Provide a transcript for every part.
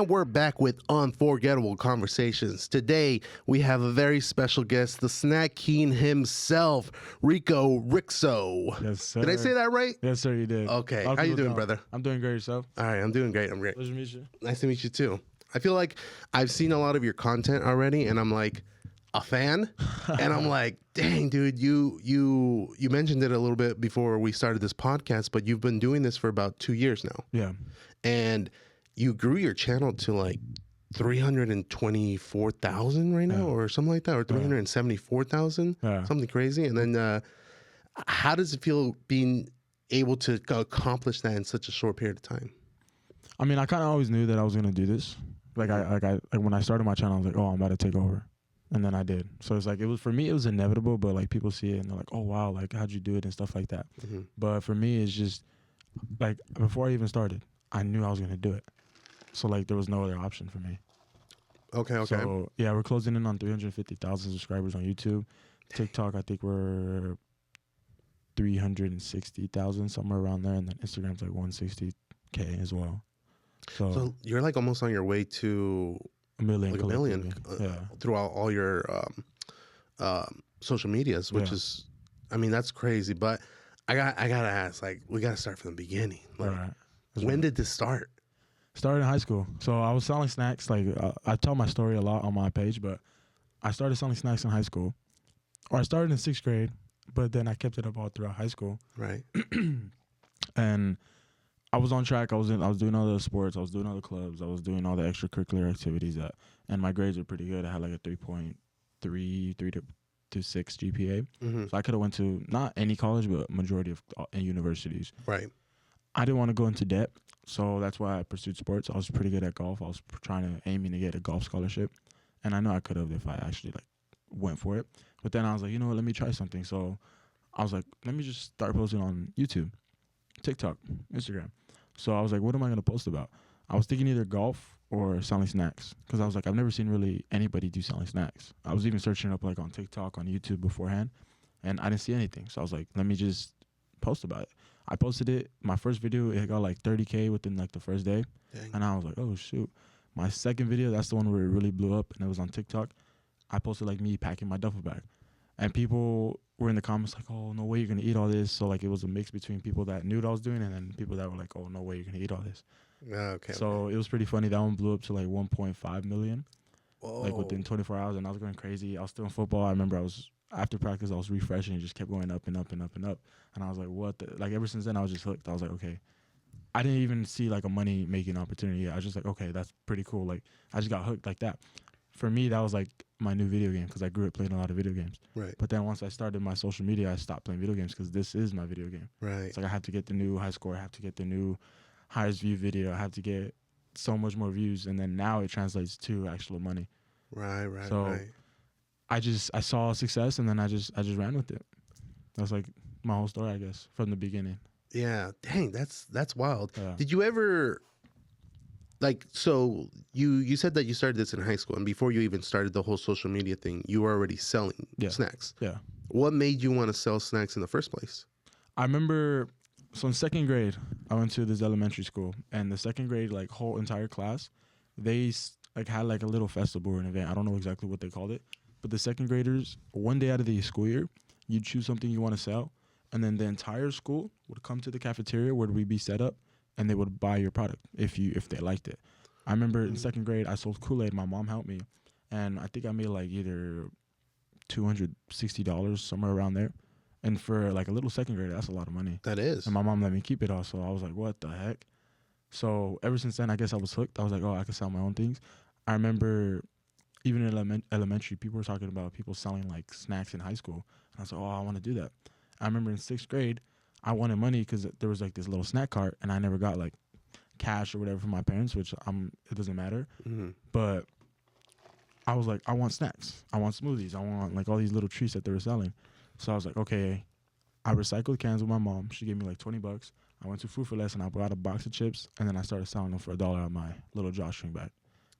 we're back with Unforgettable Conversations. Today, we have a very special guest, the Snack King himself, Rico Rixo. Yes, sir. Did I say that right? Yes, sir, you did. Okay. How you doing, brother? I'm doing great, yourself? All right, I'm doing great. I'm great. Pleasure to meet you. Nice to meet you, too. I feel like I've seen a lot of your content already, and I'm like a fan. And I'm like, dang, dude, you mentioned it a little bit before we started this podcast, but you've been doing this for about 2 years now. Yeah. And you grew your channel to like 324,000 right now, or something like that, or 374,000, something crazy. And then how does it feel being able to accomplish that in such a short period of time? I mean, I kind of always knew that I was gonna do this. Like when I started my channel, I was like, oh, I'm about to take over, and then I did. So it's like for me, it was inevitable. But like people see it and they're like, oh wow, like how'd you do it and stuff like that. Mm-hmm. But for me, it's just like before I even started, I knew I was gonna do it. So like there was no other option for me. Okay. So yeah, we're closing in on 350,000 subscribers on YouTube. TikTok, I think we're 360,000, somewhere around there, and then Instagram's like 160K as well. So you're like almost on your way to a million, like a million throughout all your social medias, which is, I mean, that's crazy. But I gotta ask, like, we gotta start from the beginning. Like, when did this start? Started in high school. So I was selling snacks. Like I tell my story a lot on my page, but I started selling snacks in high school, or I started in 6th grade, but then I kept it up all throughout high school. Right. And I was on track. I was doing all the sports. I was doing all the clubs. I was doing all the extracurricular activities. And my grades were pretty good. I had like a 3.3 to 6 GPA. Mm-hmm. So I could have went to not any college, but majority of universities. Right. I didn't want to go into debt, so that's why I pursued sports. I was pretty good at golf. I was aiming to get a golf scholarship, and I know I could have if I actually like went for it. But then I was like, you know what, let me try something. So I was like, let me just start posting on YouTube, TikTok, Instagram. So I was like, what am I gonna post about? I was thinking either golf or selling snacks, because I was like, I've never seen really anybody do selling snacks. I was even searching up like on TikTok, on YouTube beforehand, and I didn't see anything. So I was like, let me just post about it. I posted it. My first video, it got like 30K within like the first day. Dang. And I was like, oh shoot. My second video, that's the one where it really blew up, and it was on TikTok. I posted like me packing my duffel bag, and people were in the comments like, oh, no way you're gonna eat all this. So like it was a mix between people that knew what I was doing and then people that were like, oh, no way you're gonna eat all this. Okay. So it was pretty funny. That one blew up to like 1.5 million. Whoa. Like within 24 hours, and I was going crazy. I was still in football. I remember after practice, I was refreshing. It just kept going up and up and up and up. And I was like, what like ever since then, I was just hooked. I was like, okay. I didn't even see like a money making opportunity. I was just like, okay, that's pretty cool. Like I just got hooked like that. For me, that was like my new video game, because I grew up playing a lot of video games. Right. But then once I started my social media, I stopped playing video games, because this is my video game. Right. It's like I have to get the new high score. I have to get the new highest view video. I have to get so much more views. And then now it translates to actual money. Right. So I saw success, and then I just ran with it. That's like my whole story, I guess, from the beginning. Yeah. Dang, that's wild. Yeah. Did you ever, like, so you said that you started this in high school, and before you even started the whole social media thing, you were already selling snacks. Yeah. What made you want to sell snacks in the first place? I remember, so in 2nd grade, I went to this elementary school, and the 2nd grade, like, whole entire class, they like had like a little festival or an event. I don't know exactly what they called it, but the 2nd graders, one day out of the school year, you'd choose something you want to sell, and then the entire school would come to the cafeteria where we'd be set up, and they would buy your product if they liked it. I remember in 2nd grade, I sold Kool-Aid. My mom helped me, and I think I made like either $260, somewhere around there. And for like a little 2nd grader, that's a lot of money. That is. And my mom let me keep it all, so I was like, what the heck? So ever since then, I guess I was hooked. I was like, oh, I can sell my own things. I remember even in elementary, people were talking about people selling like snacks in high school. And I was like, oh, I want to do that. I remember in 6th grade, I wanted money because there was like this little snack cart, and I never got like cash or whatever from my parents, which it doesn't matter. Mm-hmm. But I was like, I want snacks. I want smoothies. I want like all these little treats that they were selling. So I was like, okay. I recycled cans with my mom. She gave me like $20. I went to Food for Less, and I bought a box of chips, and then I started selling them for $1 out of my little drawstring bag.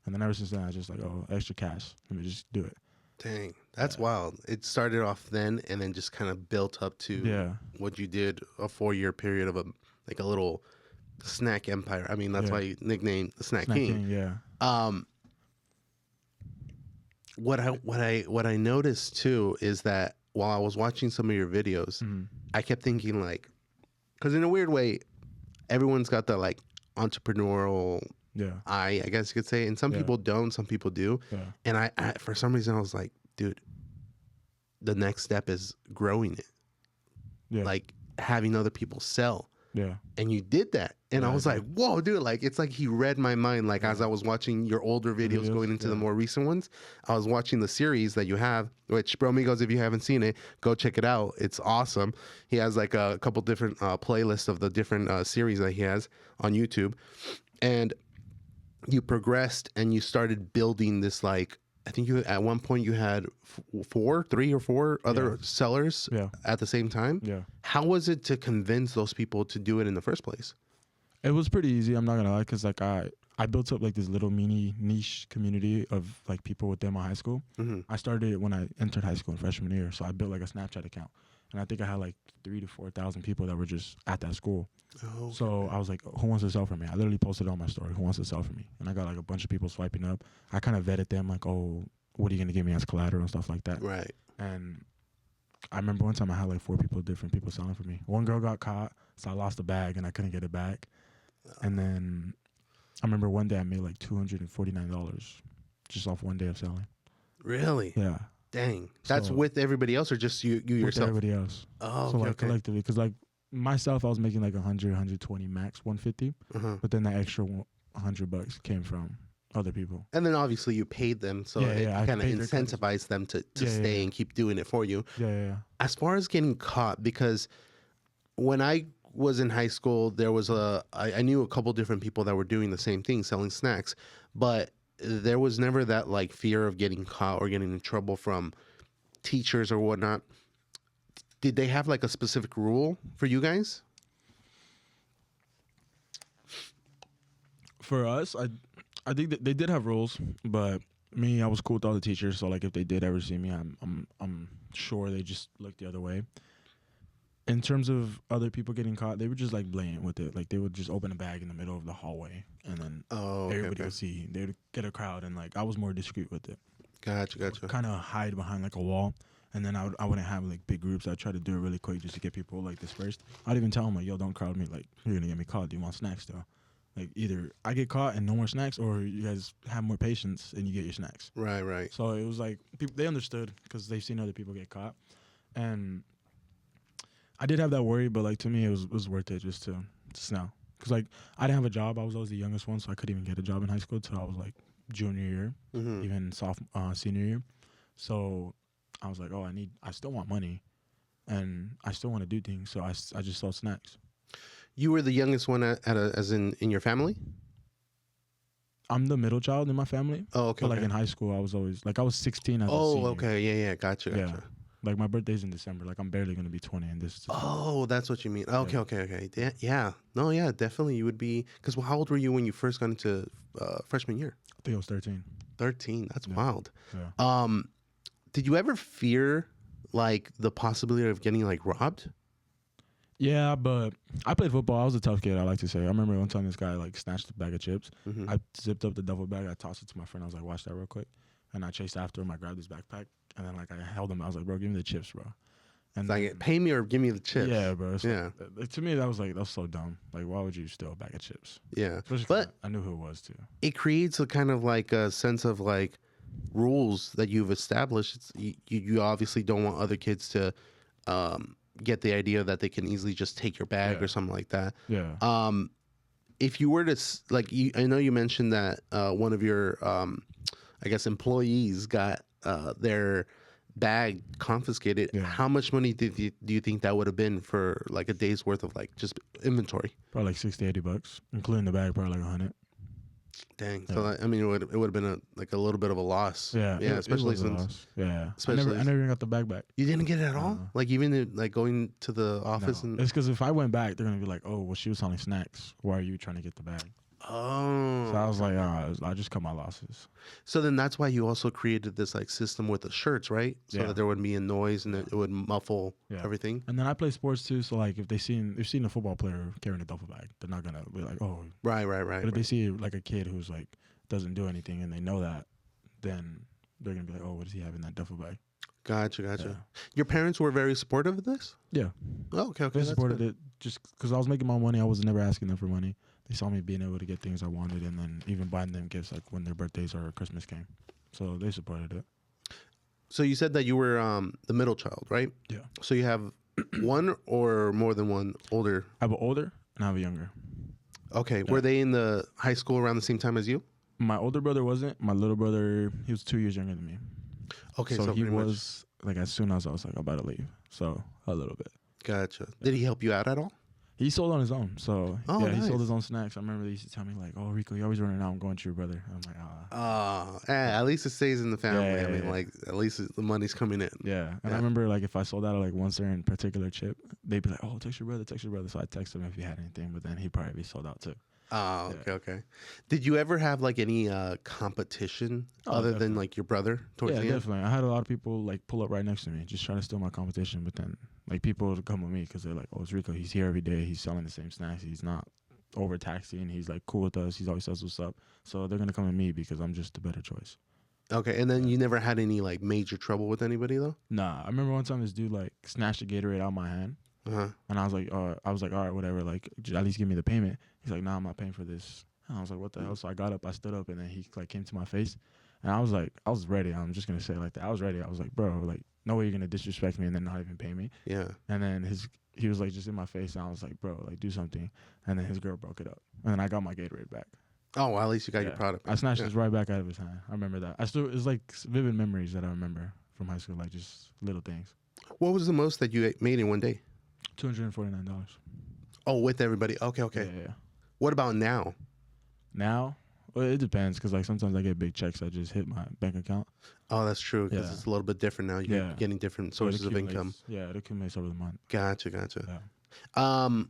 And then ever since then, I just like, oh, extra cash. Let me just do it. Dang, that's wild. It started off then, and then just kind of built up to what you did a 4-year period of a little snack empire. I mean, that's why you nicknamed the Snack King. Yeah. Um, what I noticed too is that while I was watching some of your videos, I kept thinking like, because in a weird way, everyone's got that like entrepreneurial eye, I guess you could say, and some people don't, some people do. And I for some reason I was like, dude, the next step is growing it, like having other people sell. And you did that. And I was like, whoa, dude, like, it's like he read my mind. Like, as I was watching your older videos going into the more recent ones, I was watching the series that you have, which, bro, amigos, if you haven't seen it, go check it out. It's awesome. He has like a couple different playlists of the different series that he has on YouTube. And you progressed and you started building this, like, I think you at one point you had 3 or 4 other sellers at the same time. How was it to convince those people to do it in the first place? It was pretty easy. I'm not gonna lie, because like I built up like this little mini niche community of like people within my high school. I started when I entered high school in freshman year, so I built like a Snapchat account, and I think I had like 3,000 to 4,000 people that were just at that school. So I was like, who wants to sell for me? I literally posted on my story, who wants to sell for me? And I got like a bunch of people swiping up. I kind of vetted them like, oh, what are you going to give me as collateral and stuff like that? Right. And I remember one time I had like 4 different people selling for me. One girl got caught, so I lost the bag and I couldn't get it back. And then I remember one day I made like $249 just off one day of selling. Really? Yeah. Dang. That's with everybody else or just you yourself? With everybody else. Oh, so like collectively, because like myself, I was making like 100, 120 max, 150. But then that extra $100 came from other people. And then obviously you paid them, so it kind of incentivized them to stay and keep doing it for you. As far as getting caught, because when I was in high school, there was I knew a couple different people that were doing the same thing, selling snacks, but there was never that like fear of getting caught or getting in trouble from teachers or whatnot. Did they have like a specific rule for you guys? For us, I think that they did have rules, but me, I was cool with all the teachers. So like, if they did ever see me, I'm sure they just looked the other way. In terms of other people getting caught, they were just like blatant with it. Like they would just open a bag in the middle of the hallway, and then everybody would see. They would get a crowd, and like I was more discreet with it. Gotcha. Kind of hide behind like a wall, and then I wouldn't have like big groups. I'd try to do it really quick just to get people like dispersed. I'd even tell them like, yo, don't crowd me. Like you're gonna get me caught. Do you want snacks though? Like either I get caught and no more snacks, or you guys have more patience and you get your snacks. Right. So it was like they understood because they've seen other people get caught, and I did have that worry, but like to me it was worth it just to sell. Because like I didn't have a job. I was always the youngest one, so I couldn't even get a job in high school till I was like junior year, even senior year. So I was like, oh, I still want money, and I still want to do things. So I just sold snacks. You were the youngest one as in your family? I'm the middle child in my family. Oh, okay. But like in high school, I was always like I was 16 as a senior. Oh, okay. Yeah. Gotcha. Yeah. Like my birthday's in December. Like I'm barely gonna be 20 in this. Oh, that's what you mean. Okay. Yeah. No, yeah, definitely. You would be because how old were you when you first got into freshman year? I think I was 13. 13. That's wild. Yeah. Did you ever fear like the possibility of getting like robbed? Yeah, but I played football. I was a tough kid, I like to say. I remember one time this guy like snatched a bag of chips. I zipped up the duffel bag. I tossed it to my friend. I was like, watch that real quick. And I chased after him. I grabbed his backpack. And then like I held him. I was like, bro, give me the chips, bro. And like, pay me or give me the chips. Yeah, bro. Like, to me, that was so dumb. Like, why would you steal a bag of chips? Yeah. Especially but I knew who it was, too. It creates a kind of like a sense of like rules that you've established. You obviously don't want other kids to get the idea that they can easily just take your bag or something like that. Yeah. If you were to like, I know you mentioned that one of your, I guess, employees got their bag confiscated. How much money do you think that would have been for like a day's worth of like just inventory? Probably like $60-$80, including the bag. Probably like 100. Dang. Yeah. So I mean, it would have been a little bit of a loss. Yeah. Especially since. Especially I never even got the bag back. You didn't get it at all? Like even like going to the office and. It's because if I went back, they're gonna be like, oh, well, she was selling snacks. Why are you trying to get the bag? Oh. So I was like, I'll just cut my losses. So then that's why you also created this like system with the shirts, right? So that there wouldn't be a noise and it would muffle everything. And then I play sports too, so like if they've seen a football player carrying a duffel bag, they're not gonna be like, oh. Right. But if they see like a kid who's like doesn't do anything and they know that, then they're gonna be like, oh, what does he have in that duffel bag? Gotcha. Yeah. Your parents were very supportive of this? Yeah, Oh, okay. they That's supported good. it just because I was making my money. I was never asking them for money. They saw me being able to get things I wanted, and then even buying them gifts like when their birthdays or Christmas came. So they supported it. So you said that you were the middle child, right? Yeah. So you have one or more than one older? I have an older and I have a younger. Okay. Yeah. Were they in the high school around the same time as you? My older brother wasn't. My little brother, he was 2 years younger than me. Okay. So he pretty much. was like, as soon as I was like about to leave. So a little bit. Gotcha. Did he help you out at all? He sold on his own. So Oh, yeah, he sold nice. his own snacks. I remember they used to tell me like, oh, Rico, you're always running out. I'm going to your brother. I'm like, ah. At least it stays in the family. Yeah, I mean, yeah. like, at least the money's coming in. Yeah. And Yeah. I remember like if I sold out of like one certain particular chip, they'd be like, oh, text your brother. So I'd text him if he had anything, but then he'd probably be sold out too. Oh, Yeah. okay. Did you ever have like any competition other than Definitely. like your brother towards Yeah, the end? definitely. I had a lot of people like pull up right next to me, just trying to steal my competition. But then like people would come with me because they're like, oh, it's Rico. He's here every day. He's selling the same snacks. He's not overtaxing. He's like cool with us. He's always says what's up. So they're gonna come with me because I'm just the better choice. Okay, and then you never had any like major trouble with anybody though? Nah, I remember one time this dude like snatched a Gatorade out of my hand, Uh-huh. and I was like, all right, whatever. Like, at least give me the payment. He's like, nah, I'm not paying for this. And I was like, what the hell? So I got up, I stood up, and then he like came to my face, and I was like, I was ready. I'm just gonna say it like that. I was ready. I was like, bro, like, no way you're gonna disrespect me and then not even pay me. Yeah. And then he was like just in my face, and I was like, bro, like do something. And then his girl broke it up, and then I got my Gatorade back. Oh, well, at least you got your Yeah. product I back. snatched Yeah. this right back out of his hand. I remember that. It's like vivid memories that I remember from high school, like just little things. What was the most that you made in one day? $249. Oh, with everybody. Okay. Yeah. What about now? Now, well, it depends because like sometimes I get big checks that just hit my bank account. Oh, that's true because Yeah. it's a little bit different now. You're Yeah. getting different So it sources of income. accumulates- Yeah, it accumulates over the month. Gotcha. Yeah.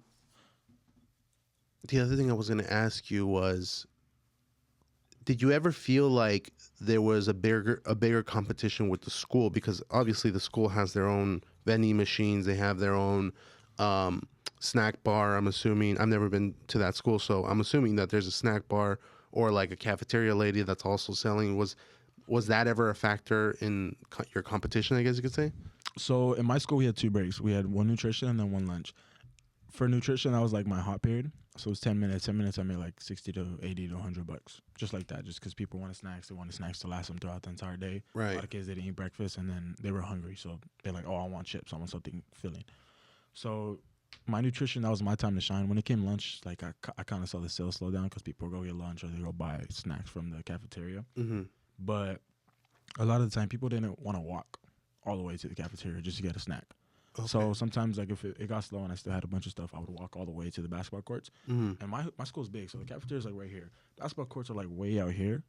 The other thing I was going to ask you was, did you ever feel like there was a bigger competition with the school? Because obviously the school has their own vending machines. They have their own snack bar. I'm assuming. I've never been to that school, so I'm assuming that there's a snack bar or like a cafeteria lady that's also selling. Was that ever a factor in your competition, I guess you could say? So in my school, we had 2 breaks. We had one nutrition and then one lunch. For nutrition, that was like my hot period. So it was 10 minutes. 10 minutes, I made like 60 to 80 to $100, just like that. Just because people wanted snacks, they wanted snacks to last them throughout the entire day. A Right. lot of kids didn't eat breakfast, and then they were hungry, so they're like, "Oh, I want chips. I want something filling." So my nutrition, that was my time to shine. When it came lunch, like I kind of saw the sales slow down because people would go get lunch or they go buy snacks from the cafeteria. Mm-hmm. But a lot of the time, people didn't want to walk all the way to the cafeteria just to get a snack. Okay. So sometimes, like if it got slow and I still had a bunch of stuff, I would walk all the way to the basketball courts. Mm-hmm. And my school's big, so the cafeteria's like right here. Basketball courts are like way out here.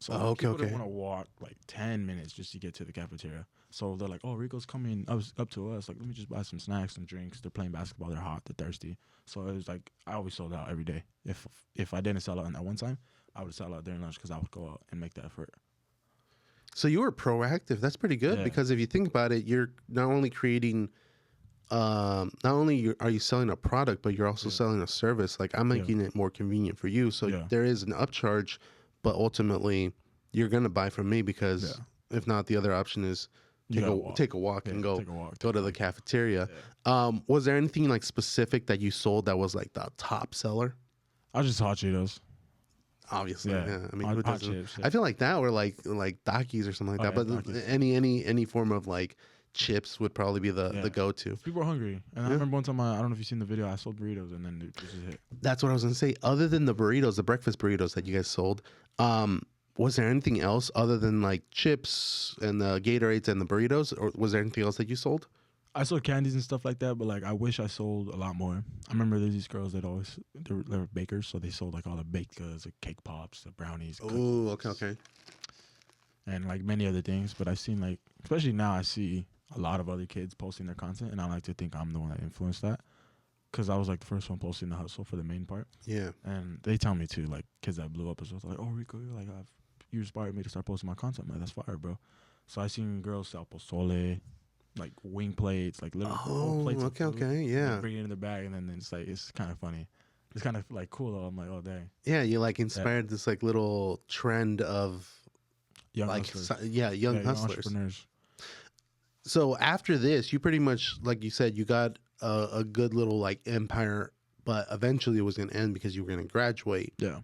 So Oh, okay, people didn't okay. want to walk like 10 minutes just to get to the cafeteria. So they're like, oh, Rico's coming up to us. Like, let me just buy some snacks, some drinks. They're playing basketball. They're hot. They're thirsty. So it was like I always sold out every day. If I didn't sell out on that one time, I would sell out during lunch because I would go out and make that effort. So you were proactive. That's pretty good Yeah. because if you think about it, you're not only creating, not only are you selling a product, but you're also selling a service. Like I'm making it more convenient for you. So there is an upcharge, but ultimately you're gonna buy from me because if not, the other option is take a walk and go to the cafeteria. Yeah. Was there anything like specific that you sold that was like the top seller? I was just hot Cheetos. Obviously, yeah. I mean, who hot doesn't? chips. I feel like that or like Takis or something like that. But Takis. any form of like chips would probably be the go-to. People are hungry, and I remember one time I don't know if you've seen the video. I sold burritos, and then this is it. That's what I was gonna say. Other than the burritos, the breakfast burritos that you guys sold, was there anything else other than like chips and the Gatorades and the burritos, or was there anything else that you sold? I sold candies and stuff like that, but like I wish I sold a lot more. I remember there's these girls that they were bakers, so they sold like all the baked goods, like cake pops, the brownies, Oh, okay. and like many other things. But I've seen like, especially now, I see a lot of other kids posting their content, and I like to think I'm the one that influenced that, because I was like the first one posting the hustle for the main part. Yeah. And they tell me too, like kids that blew up as well, they're like, oh Rico, you inspired me to start posting my content. I'm like, that's fire, bro. So I seen girls sell pozole, like wing plates, like little whole plates. of food, okay, yeah. Bring it in the bag, and then it's like it's kind of funny. it's kind of like cool though. I'm like, oh dang, Yeah, you like inspired this like little trend of young like hustlers, young young hustlers. entrepreneurs. So after this, you pretty much, like you said, you got a good little like empire, but eventually it was going to end because you were going to graduate. Yeah.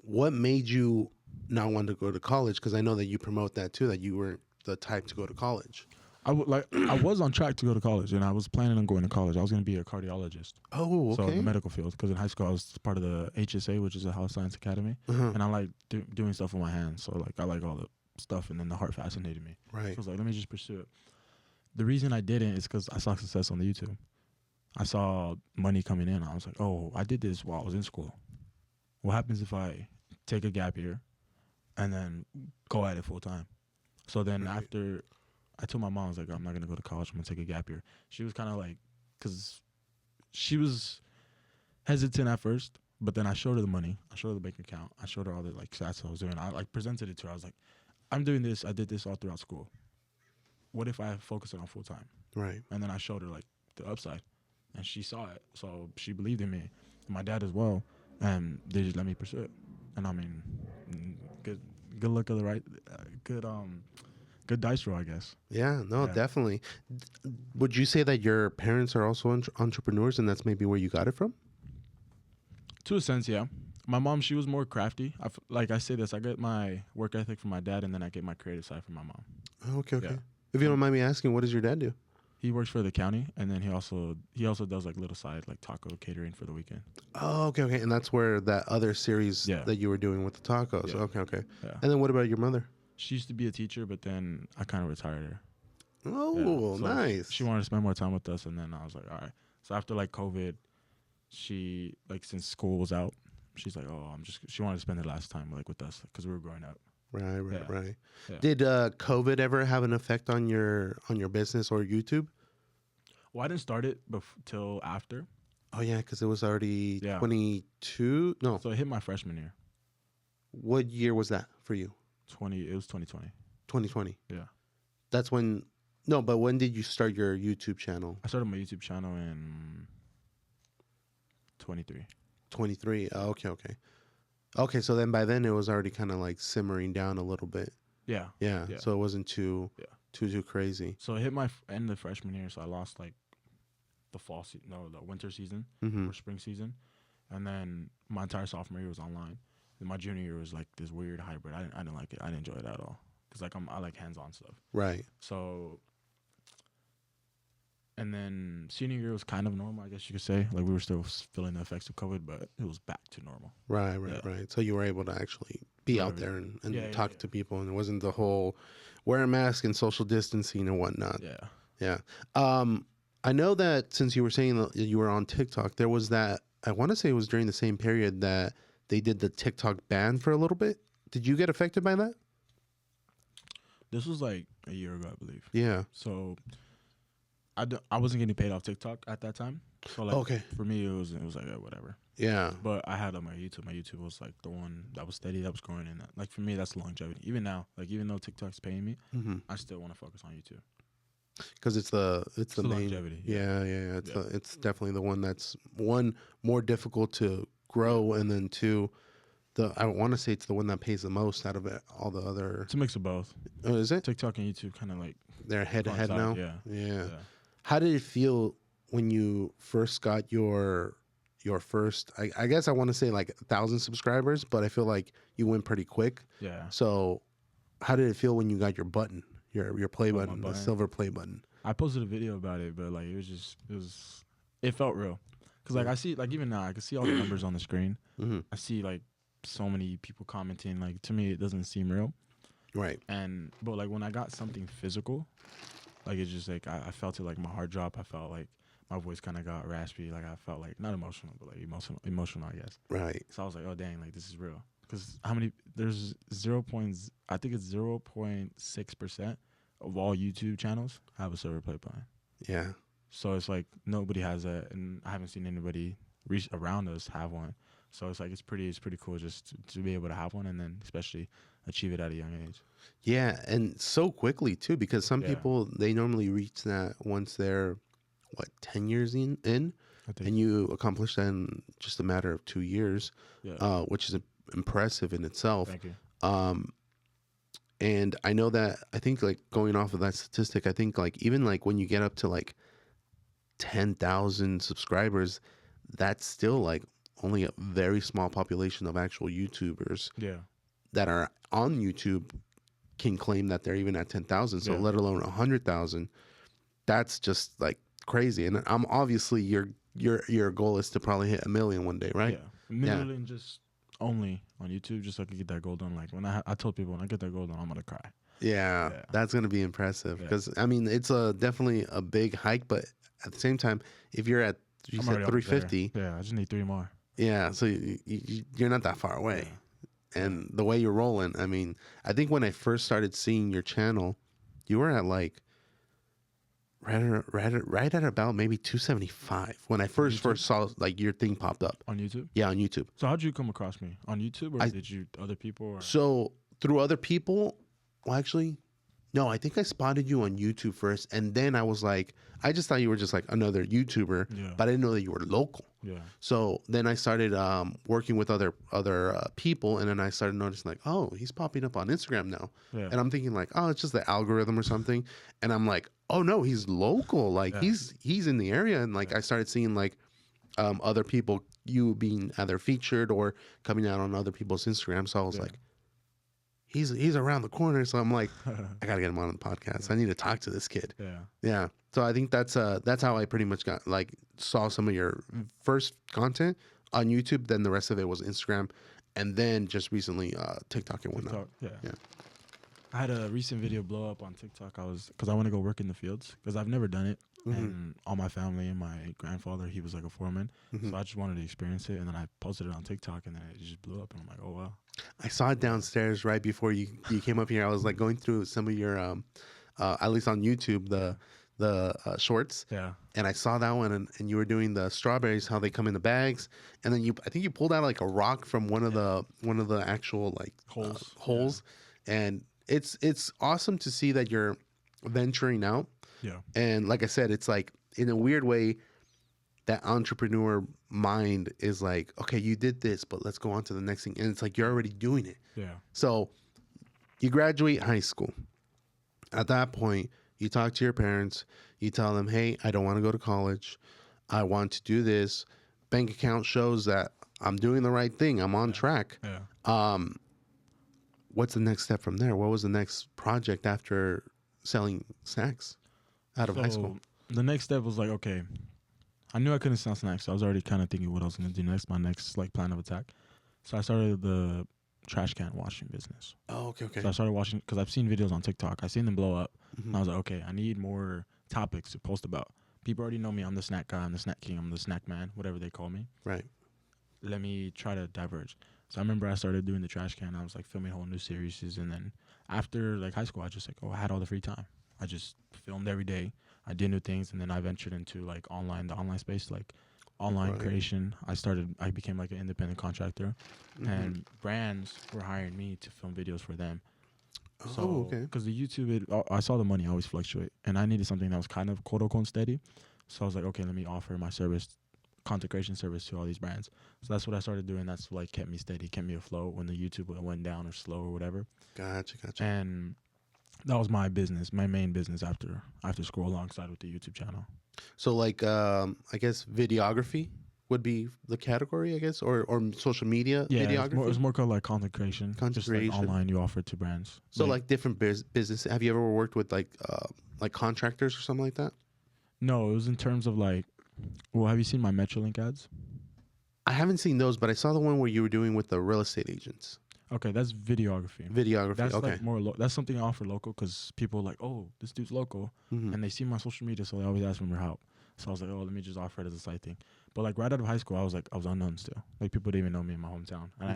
What made you not want to go to college? Because I know that you promote that too, that you weren't the type to go to college. I was on track to go to college, and I was planning on going to college. I was going to be a cardiologist. Oh, okay. So in the medical field, because in high school I was part of the HSA, which is a Health Science Academy, Uh-huh. and I like doing stuff with my hands. So like I like all the stuff, and then the heart fascinated me. So Right. I was like, let me just pursue it. The reason I didn't is because I saw success on the YouTube. I saw money coming in. I was like, oh, I did this while I was in school. What happens if I take a gap year and then go at it full time? So then Right. after I told my mom, I was like, I'm not going to go to college. I'm going to take a gap year. She was kind of like, because she was hesitant at first, but then I showed her the money. I showed her the bank account. I showed her all the like stats I was doing. I like presented it to her. I was like, I'm doing this. I did this all throughout school. What if I focus it on full time? Right. And then I showed her like the upside, and she saw it. So she believed in me, and my dad as well. And they just let me pursue it. And I mean, good luck of the right, good dice roll, I guess. Yeah, no, Yeah. definitely. Would you say that your parents are also entrepreneurs and that's maybe where you got it from? To a sense, yeah. My mom, she was more crafty. Like I say this, I get my work ethic from my dad, and then I get my creative side from my mom. Oh, okay, okay. Yeah. If you don't mind me asking, what does your dad do? He works for the county, and then he also does like little side like taco catering for the weekend. Oh, okay, okay. And that's where that other series Yeah. that you were doing with the tacos. Yeah. Okay, okay. Yeah. And then what about your mother? She used to be a teacher, but then I kind of retired her. Oh, So nice. She wanted to spend more time with us, and then I was like, all right. So after like COVID, she like since school was out, she's like, oh, she wanted to spend the last time like with us because we were growing up. Right, right, Yeah. right. Yeah. Did COVID ever have an effect on your business or YouTube? Well, I didn't start it till after. Oh yeah, because it was already Yeah. 22. No, So it hit my freshman year. what year was that for you? It was 2020. 2020. Yeah. That's when. No, but when did you start your YouTube channel? I started my YouTube channel in 23. 23. Oh, okay, okay. Okay, so then by then it was already kind of like simmering down a little bit. Yeah. Yeah. Yeah. So it wasn't too Yeah. too crazy. So it hit my end of freshman year, so I lost like the winter season Mm-hmm. or spring season, and then my entire sophomore year was online. And my junior year was like this weird hybrid. I didn't like it. I didn't enjoy it at all because like I like hands-on stuff. Right. So, and then senior year was kind of normal, I guess you could say. Like we were still feeling the effects of COVID, but it was back to normal. Right. Right. Yeah. Right. So you were able to actually be out Right. there and Yeah, talk yeah. to people, and it wasn't the whole wear a mask and social distancing and whatnot. Yeah. Yeah. I know that since you were saying that you were on TikTok, there was that, I want to say it was during the same period that they did the TikTok ban for a little bit. Did you get affected by that? This was like a year ago, I believe. Yeah. So I wasn't getting paid off TikTok at that time. So like Okay. for me it was like whatever. Yeah. But I had on my YouTube. My YouTube was like the one that was steady, that was growing, and like for me that's longevity. Even now, like even though TikTok's paying me, Mm-hmm. I still want to focus on YouTube. Because it's the the main longevity, Yeah, yeah. yeah, yeah. It's Yeah. it's definitely the one that's more difficult to grow, and then two, I want to say it's the one that pays the most out of it, all the other. It's a mix of both. Oh, is it? TikTok and YouTube kind of like They're head to head now. coincide, Yeah. yeah. How did it feel when you first got your first? I guess I want to say like 1,000 subscribers, but I feel like you went pretty quick. Yeah. So, how did it feel when you got your button, your play my button, the button? silver play button? I posted a video about it, but like it felt real. Cause like I see, like even now I can see all the numbers on the screen. Mm-hmm. I see like so many people commenting. Like to me, it doesn't seem real. Right. But like when I got something physical, like it's just like I felt it, like my heart drop. I felt like my voice kind of got raspy. Like I felt like not emotional, but like emotional, I guess. Right. So I was like, oh dang, like this is real. Because there's I think it's 0.6% of all YouTube channels have a server play button. Yeah. So it's like nobody has that, and I haven't seen anybody around us have one. So it's like it's pretty cool just to be able to have one, and then especially achieve it at a young age. Yeah, and so quickly too, because some Yeah. people, they normally reach that once they're 10 years in. and you accomplished that in just a matter of 2 years, which is impressive in itself. Thank you. And I know that, I think like going off of that statistic, I think like even like when you get up to like 10,000 subscribers, that's still like only a very small population of actual YouTubers that are on YouTube can claim that they're even at 10,000. So let alone 100,000, that's just like crazy. And I'm obviously your goal is to probably hit 1 million one day, right? Yeah, 1 million just only on YouTube, just so I could get that goal done. Like when I told people when I get that goal done, I'm gonna cry. Yeah, that's gonna be impressive because I mean it's definitely a big hike, but at the same time, if you're at you said 350, I just need 3 more. Yeah, so you're not that far away, and the way you're rolling, I mean, I think when I first started seeing your channel, you were at like right at about maybe 275 when I first saw like your thing popped up on YouTube. Yeah, on YouTube. So how'd you come across me on YouTube, or did you other people? Or? So through other people. Well, actually, no, I think I spotted you on YouTube first, and then I was like, I just thought you were just like another YouTuber, but I didn't know that you were local. Yeah. So then I started working with other people, and then I started noticing like, oh, he's popping up on Instagram now, and I'm thinking like, oh, it's just the algorithm or something, and I'm like, oh no, he's local, like he's in the area, and like I started seeing like other people, you being either featured or coming out on other people's Instagram, so I was like. He's around the corner, so I'm like, I gotta get him on the podcast. I need to talk to this kid. Yeah. So I think that's how I pretty much got like saw some of your first content on YouTube. Then the rest of it was Instagram, and then just recently TikTok and whatnot. Yeah. I had a recent video blow up on TikTok. Because I want to go work in the fields because I've never done it, and all my family and my grandfather, he was like a foreman, so I just wanted to experience it, and then I posted it on TikTok, and then it just blew up, and I'm like, oh wow. I saw it downstairs right before you came up here. I was like going through some of your, at least on YouTube, the shorts. Yeah. And I saw that one, and you were doing the strawberries, how they come in the bags, and then I think you pulled out like a rock from one of the actual like holes, and it's awesome to see that you're venturing out. Yeah. And like I said, it's like in a weird way, that entrepreneur mind is like, okay, you did this, but let's go on to the next thing. And it's like, you're already doing it. Yeah. So you graduate high school. At that point, you talk to your parents, you tell them, hey, I don't want to go to college. I want to do this. Bank account shows that I'm doing the right thing. I'm on track. Yeah. What's the next step from there? What was the next project after selling snacks out of high school? The next step was like, okay, I knew I couldn't sell snacks, so I was already kind of thinking what I was going to do next, my next like plan of attack. So I started the trash can washing business. Oh, okay. So I started watching, because I've seen videos on TikTok. I seen them blow up. And I was like, okay, I need more topics to post about. People already know me. I'm the snack guy. I'm the snack king. I'm the snack man, whatever they call me. Right. Let me try to diverge. So I remember I started doing the trash can. I was like filming whole new series. And then after like high school, I just like, I had all the free time. I just filmed every day. I did new things. And then I ventured into like the online space, like online creation. I became like an independent contractor, and brands were hiring me to film videos for them. So, because the YouTube, I saw the money always fluctuate, and I needed something that was kind of quote unquote steady. So I was like, okay, let me offer my service, content creation service, to all these brands. So that's what I started doing. That's like kept me steady, kept me afloat when the YouTube went down or slow or whatever. Gotcha. And that was my business, my main business after school, alongside with the YouTube channel. So like, I guess videography would be the category, I guess, or social media videography? It was more called like content creation. Just like online, you offer to brands. So like different business. Have you ever worked with like contractors or something like that? No, it was in terms of like, well, have you seen my Metrolink ads? I haven't seen those, but I saw the one where you were doing with the real estate agents. Okay, that's videography. That's okay. Like more that's something I offer local, because people are like, oh, this dude's local, and they see my social media, so they always ask me for help. So I was like, oh, let me just offer it as a side thing. But like right out of high school, I was unknown still. Like people didn't even know me in my hometown, and I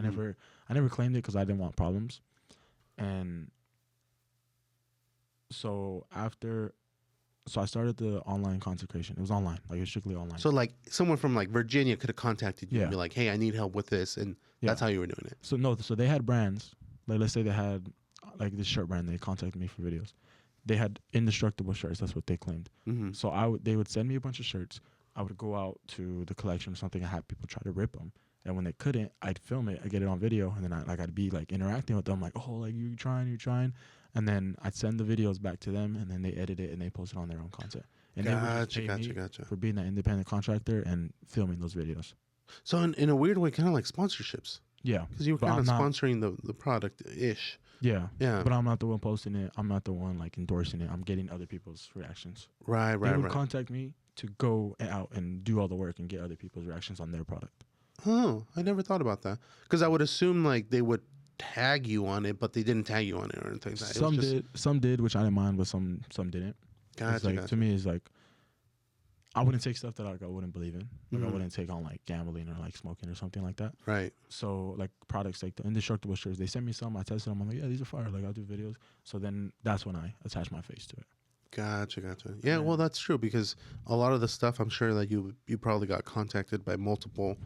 never claimed it because I didn't want problems. And so I started the online consecration. It was online, like it was strictly online. So like someone from like Virginia could have contacted you and be like, hey, I need help with this, and that's how you were doing it. So they had brands, like let's say they had like this shirt brand. They contacted me for videos. They had indestructible shirts. That's what they claimed. So they would send me a bunch of shirts. I would go out to the collection or something and have people try to rip them. And when they couldn't, I'd film it, I'd get it on video, and then I'd be like interacting with them, like, oh, like you trying, and then I'd send the videos back to them, and then they edit it and they post it on their own content. And they would just pay me for being that independent contractor and filming those videos. So in a weird way, kind of like sponsorships. Yeah, because you were kind of sponsoring the product ish. Yeah, but I'm not the one posting it. I'm not the one like endorsing it. I'm getting other people's reactions. Right. They would contact me to go out and do all the work and get other people's reactions on their product. Oh, I never thought about that. Because I would assume like they would tag you on it, but they didn't tag you on it or anything like that. Some did, which I didn't mind, but some didn't. Gotcha. To me, it's like I wouldn't take stuff that I wouldn't believe in. Like I wouldn't take on like gambling or like smoking or something like that. Right. So like products like the indestructible shirts, they sent me some. I tested them. I'm like, yeah, these are fire. Like I'll do videos. So then that's when I attach my face to it. Gotcha. Yeah, well, that's true because a lot of the stuff, I'm sure that you probably got contacted by multiple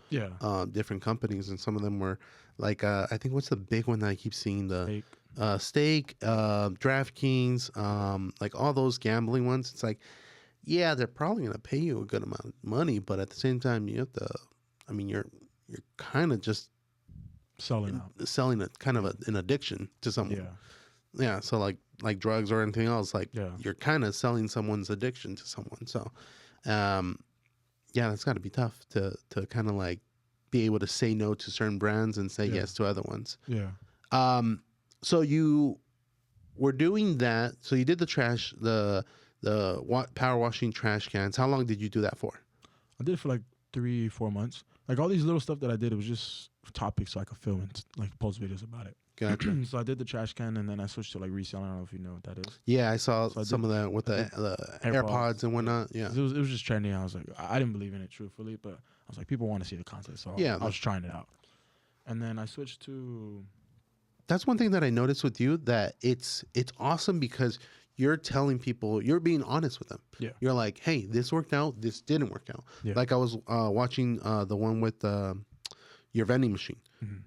different companies, and some of them were like, I think what's the big one that I keep seeing? The Stake, DraftKings, like all those gambling ones. It's like, yeah, they're probably going to pay you a good amount of money, but at the same time, you have to, I mean, you're kind of just selling a kind of an addiction to someone. Yeah. So like drugs or anything else, like you're kind of selling someone's addiction to someone. So, yeah, that's got to be tough to kind of like be able to say no to certain brands and say yes to other ones. Yeah. So you were doing that. So you did the power washing trash cans. How long did you do that for? I did it for like 3-4 months. Like all these little stuff that I did, it was just topics so I could film and like post videos about it. Gotcha. So I did the trash can, and then I switched to like reselling. I don't know if you know what that is. Yeah, I saw some of that with the AirPods and whatnot. Yeah, it was just trending. I was like, I didn't believe in it truthfully, but I was like, people want to see the content, so I was trying it out. And then I switched to. That's one thing that I noticed with you, that it's awesome because you're telling people, you're being honest with them. Yeah. You're like, hey, this worked out, this didn't work out. Yeah. Like I was watching the one with your vending machine. Mm-hmm.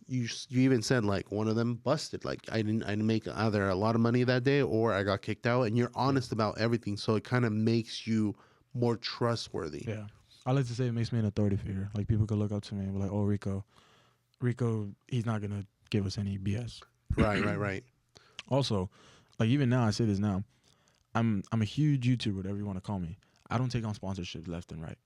You even said like one of them busted. Like I didn't make either a lot of money that day or I got kicked out, and you're honest about everything. So it kind of makes you more trustworthy. Yeah. I like to say it makes me an authority figure. Like people could look up to me and be like, oh, Rico, he's not going to give us any BS. Right. Also, like even now, I say this now, I'm a huge YouTuber, whatever you want to call me. I don't take on sponsorships left and right.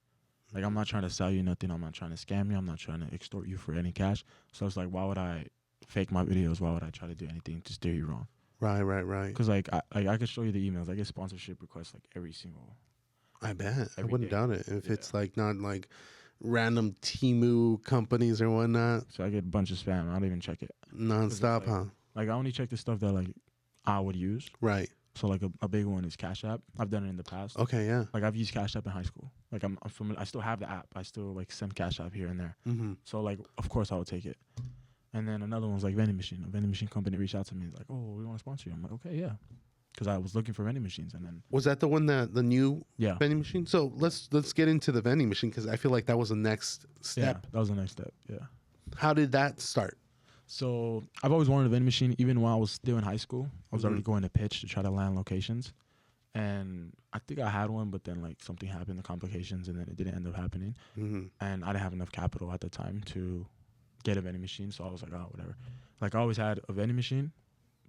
Like I'm not trying to sell you nothing. I'm not trying to scam you. I'm not trying to extort you for any cash. So it's like, why would I fake my videos? Why would I try to do anything to steer you wrong? Right. Because like I could show you the emails. I get sponsorship requests like every single. I bet. I wouldn't doubt it if it's like not like random Temu companies or whatnot. So I get a bunch of spam. I don't even check it. Nonstop, like, Like I only check the stuff that like I would use. Right. So like a big one is Cash App. I've done it in the past. Okay, yeah. Like I've used Cash App in high school. Like I'm familiar. I still have the app. I still like send Cash App here and there. Mm-hmm. So like of course I would take it. And then another one's like vending machine. A vending machine company reached out to me like, oh, we want to sponsor you. I'm like, okay, yeah. Because I was looking for vending machines, and then was that the one the new vending machine? So let's get into the vending machine because I feel like that was the next step. Yeah, that was the next step. Yeah. How did that start? So I've always wanted a vending machine. Even while I was still in high school, I was already going to pitch to try to land locations, and I think I had one, but then like something happened, the complications, and then it didn't end up happening. Mm-hmm. And I didn't have enough capital at the time to get a vending machine, so I was like, oh, whatever. Like I always had a vending machine,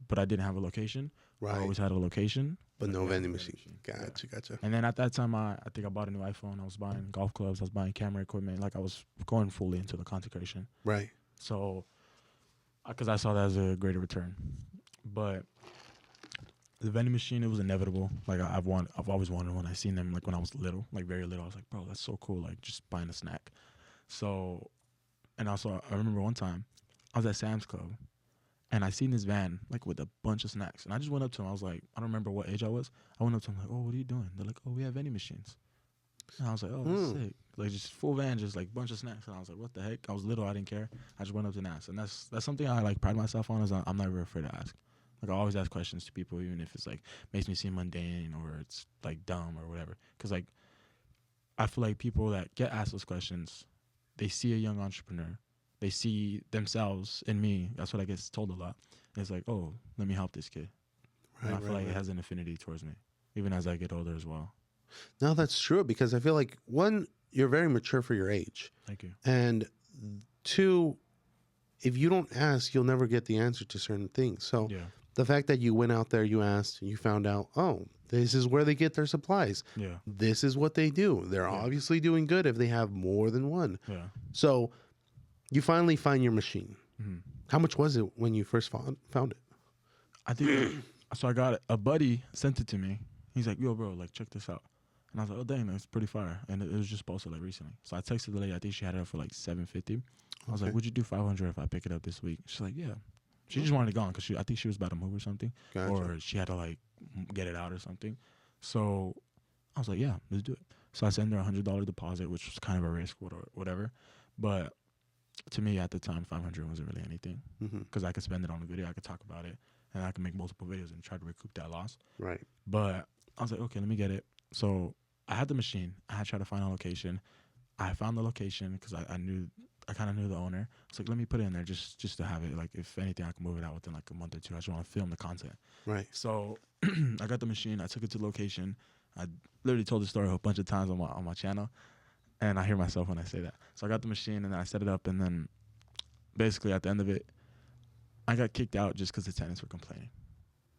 but I didn't have a location. Right. I always had a location, but no vending machine. Gotcha. And then at that time, I think I bought a new iPhone. I was buying golf clubs. I was buying camera equipment. Like I was going fully into the content creation. Right. So, because I saw that as a greater return, but the vending machine, it was inevitable. Like I've always wanted one. I seen them like when I was little, like very little. I was like, bro, that's so cool. Like just buying a snack. So, and also I remember one time I was at Sam's Club. And I seen this van, like, with a bunch of snacks. And I just went up to him. I was like, I don't remember what age I was. I went up to him, like, oh, what are you doing? They're like, oh, we have vending machines. And I was like, oh, that's sick. Like, just full van, just, like, bunch of snacks. And I was like, what the heck? I was little. I didn't care. I just went up to ask. And that's something I, like, pride myself on is I'm never afraid to ask. Like, I always ask questions to people, even if it's, like, makes me seem mundane or it's, like, dumb or whatever. Because, like, I feel like people that get asked those questions, they see a young entrepreneur. They see themselves in me. That's what I get told a lot. It's like, oh, let me help this kid. Right, and I feel like it has an affinity towards me, even as I get older as well. No, that's true because I feel like one, you're very mature for your age, Thank you. and two, if you don't ask, you'll never get the answer to certain things. So Yeah. the fact that you went out there, you asked, you found out, oh, this is where they get their supplies. Yeah. This is what they do. They're Yeah. obviously doing good if they have more than one. Yeah. So you finally find your machine. Hmm. How much was it when you first found it? I think so. I got it. A buddy sent it to me. He's like, "Yo, bro, like check this out." And I was like, "Oh, dang, that's pretty fire." And it was just posted like recently. So I texted the lady. I think she had it up for like $750. I was like, Okay. "Would you do 500 if I pick it up this week?" She's like, "Yeah." She just wanted it gone because I think she was about to move or something, Gotcha. or she had to like get it out or something. So I was like, "Yeah, let's do it." So I sent her $100 deposit, which was kind of a risk, whatever. But to me at the time, 500 wasn't really anything Mm-hmm. because I could spend it on a video, I could talk about it, and I could make multiple videos and try to recoup that loss. Right. But I was like, okay, let me get it. So I had the machine. I had tried to find a location. I found the location because I kind of knew the owner. I was like, let me put it in there just to have it. Like, if anything, I can move it out within like a month or two. I just want to film the content. Right. So I got the machine. I took it to the location. I literally told the story a bunch of times on my channel, and I hear myself when I say that. So I got the machine, and then I set it up, and then basically at the end of it, I got kicked out just because the tenants were complaining.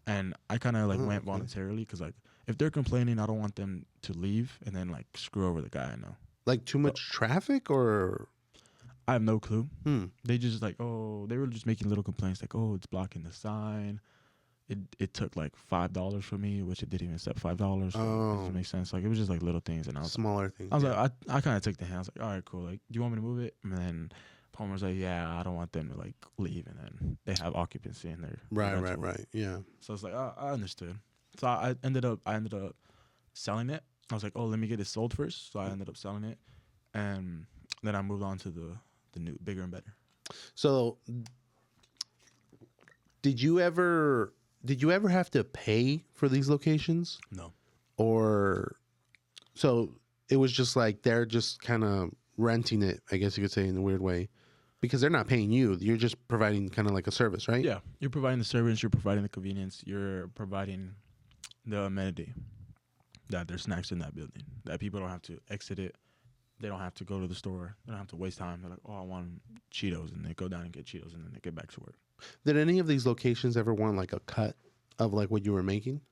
And I kind of like went voluntarily because like if they're complaining, I don't want them to leave and then like screw over the guy I know. Like too much traffic or? I have no clue. Hmm. They just like, oh, they were just making little complaints like, oh, it's blocking the sign. It took like $5 for me, which it didn't even accept $5. So it doesn't make sense. Like it was just like little things, and I was Smaller things. I was like, I kind of took the hand. I was like, all right, cool. Like, do you want me to move it? And then Palmer's like, yeah, I don't want them to like leave, and then they have occupancy in there. Right. Yeah. So it's like, I understood. So I ended up selling it. I was like, oh, let me get it sold first. So I ended up selling it, and then I moved on to the new, bigger and better. So did you ever have to pay for these locations? No. Or so it was just like they're just kind of renting it, I guess you could say, in a weird way, because they're not paying you. You're just providing kind of like a service, right? Yeah, you're providing the service, you're providing the convenience, you're providing the amenity that there's snacks in that building, that people don't have to exit it. They don't have to go to the store. They don't have to waste time. They're like, oh, I want Cheetos, and they go down and get Cheetos, and then they get back to work. Did any of these locations ever want like a cut of like what you were making?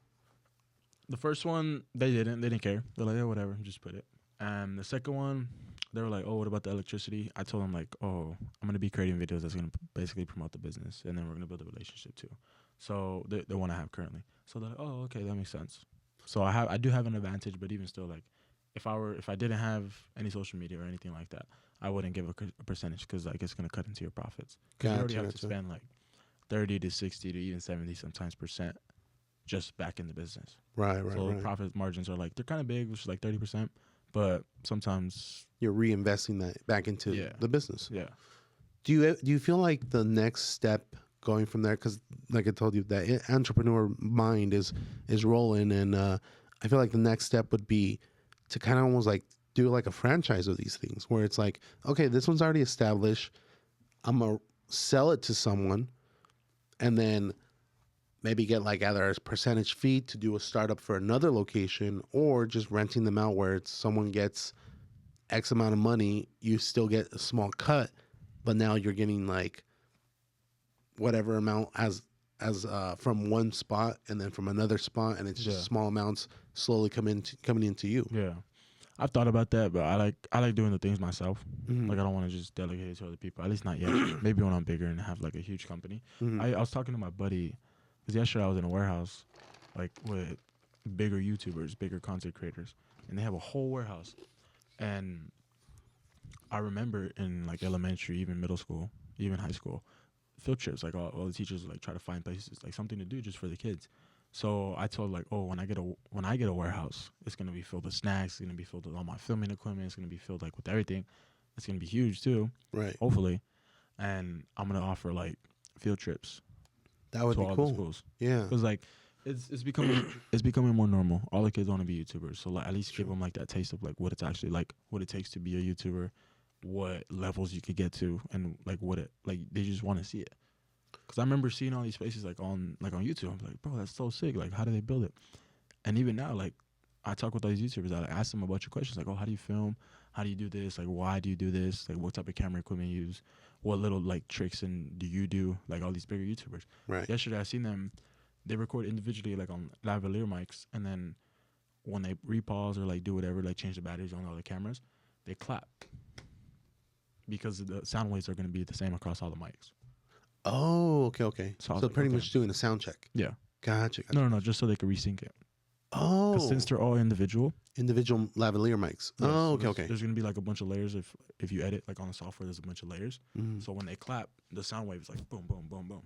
The first one, they didn't care. They're like, yeah, whatever, just put it. And the second one, they were like, oh, what about the electricity? I told them like, oh, I'm going to be creating videos that's going to basically promote the business, and then we're going to build a relationship too. So the one I have currently. So they're like, oh, okay, that makes sense. So I do have an advantage, but even still, like, if I didn't have any social media or anything like that, I wouldn't give a percentage because like it's going to cut into your profits. Because you already have to spend like 30 to 60 to even 70 sometimes % just back in the business. Right. So profit margins are like, they're kind of big, which is like 30%, but sometimes you're reinvesting that back into the business. Yeah. Do you feel like the next step going from there, because like I told you, that entrepreneur mind is rolling, and I feel like the next step would be to kind of almost like do like a franchise of these things where it's like, okay, this one's already established, I'm gonna sell it to someone, and then maybe get like either a percentage fee to do a startup for another location, or just renting them out where it's someone gets X amount of money, you still get a small cut, but now you're getting like whatever amount as from one spot and then from another spot, and it's just small amounts slowly coming into you. Yeah. I've thought about that, but I like doing the things myself. Mm-hmm. Like I don't want to just delegate it to other people, at least not yet. Maybe when I'm bigger and have like a huge company. Mm-hmm. I was talking to my buddy, because yesterday I was in a warehouse like with bigger YouTubers, bigger content creators, and they have a whole warehouse. And I remember in like elementary, even middle school, even high school, field trips, like all the teachers would like try to find places, like something to do just for the kids. So I told like, oh, when I get a warehouse, it's gonna be filled with snacks, it's gonna be filled with all my filming equipment, it's gonna be filled like with everything. It's gonna be huge too, right? Hopefully, and I'm gonna offer like field trips. That would be all cool. The schools. Yeah, because like it's becoming more normal. All the kids want to be YouTubers, so like at least give them like that taste of like what it's actually like, what it takes to be a YouTuber, what levels you could get to, and like what it like they just want to see it. Because I remember seeing all these places like on YouTube. I'm like, bro, that's so sick. Like, how do they build it? And even now, like, I talk with all these YouTubers. I ask them a bunch of questions like, oh, how do you film? How do you do this? Like, why do you do this? Like, what type of camera equipment you use? What little like tricks and do you do? Like all these bigger YouTubers. Right. Yesterday, I seen them. They record individually like on lavalier mics, and then when they repause or like do whatever, like change the batteries on all the cameras, they clap because the sound waves are going to be the same across all the mics. Oh, okay. So I was So like, pretty okay. much doing a sound check. Yeah. Gotcha. No, just so they can resync it. Oh, Because since they're all individual. individual lavalier mics. Yes, Oh, so okay. There's going to be like a bunch of layers if you edit like on the software. There's a bunch of layers. Mm. So when they clap, the sound wave is like boom, boom, boom, boom.